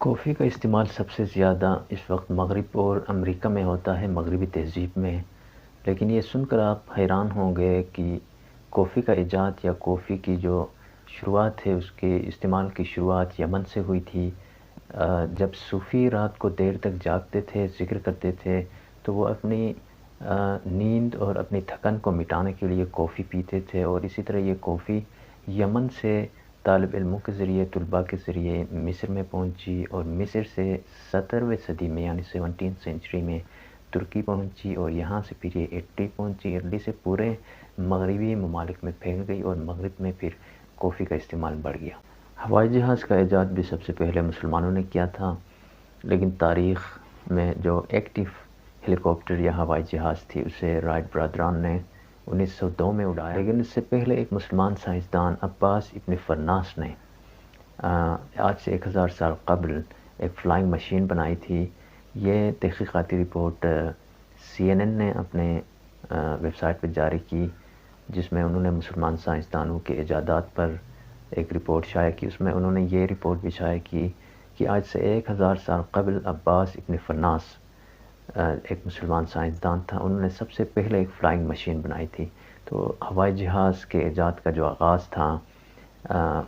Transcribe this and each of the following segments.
کافی کا استعمال سب سے زیادہ اس وقت مغرب اور امریکہ میں ہوتا ہے، مغربی تہذیب میں۔ لیکن یہ سن کر آپ حیران ہوں گے کہ کافی کا ایجاد یا کافی کی جو شروعات ہے اس کے استعمال کی شروعات یمن سے ہوئی تھی۔ جب صوفی رات کو دیر تک جاگتے تھے، ذکر کرتے تھے، تو وہ اپنی نیند اور اپنی تھکن کو مٹانے کے لیے کافی پیتے تھے، اور اسی طرح یہ کافی یمن سے طالب علموں کے ذریعے، طلباء کے ذریعے مصر میں پہنچی، اور مصر سے 17ویں صدی میں یعنی 17 سینچری میں ترکی پہنچی، اور یہاں سے پھر یہ اٹلی پہنچی، اٹلی سے پورے مغربی ممالک میں پھیل گئی، اور مغرب میں پھر کافی کا استعمال بڑھ گیا۔ ہوائی جہاز کا ایجاد بھی سب سے پہلے مسلمانوں نے کیا تھا، لیکن تاریخ میں جو ایکٹیو ہیلی کاپٹر یا ہوائی جہاز تھی اسے رائٹ برادران نے 1902 میں اڑایا، لیکن اس سے پہلے ایک مسلمان سائنسدان عباس ابن فرناس نے آج سے 1000 سال قبل ایک فلائنگ مشین بنائی تھی۔ یہ تحقیقاتی رپورٹ CNN نے اپنے ویب سائٹ پہ جاری کی، جس میں انہوں نے مسلمان سائنسدانوں کے ایجادات پر ایک رپورٹ شائع کی۔ اس میں انہوں نے یہ رپورٹ بھی شائع کی کہ آج سے 1000 سال قبل عباس ابن فرناس ایک مسلمان سائنسدان تھا، انہوں نے سب سے پہلے ایک فلائنگ مشین بنائی تھی۔ تو ہوائی جہاز کے ایجاد کا جو آغاز تھا،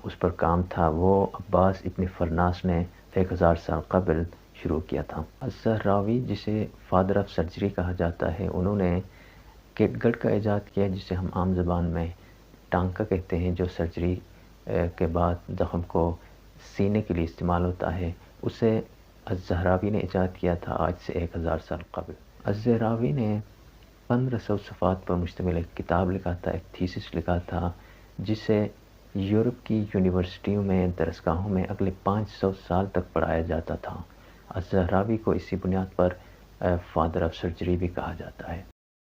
اس پر کام تھا، وہ عباس ابن فرناس نے 1000 سال قبل شروع کیا تھا۔ الزہراوی، جسے فادر آف سرجری کہا جاتا ہے، انہوں نے کیٹ گٹ کا ایجاد کیا، جسے ہم عام زبان میں ٹانکا کہتے ہیں، جو سرجری کے بعد زخم کو سینے کے لیے استعمال ہوتا ہے، اسے الزہراوی نے ایجاد کیا تھا آج سے 1000 سال قبل۔ الزہراوی نے 1500 صفحات پر مشتمل ایک کتاب لکھا تھا، ایک تھیسس لکھا تھا، جسے یورپ کی یونیورسٹیوں میں، درسگاہوں میں اگلے 500 سال تک پڑھایا جاتا تھا۔ الزہراوی کو اسی بنیاد پر فادر آف سرجری بھی کہا جاتا ہے۔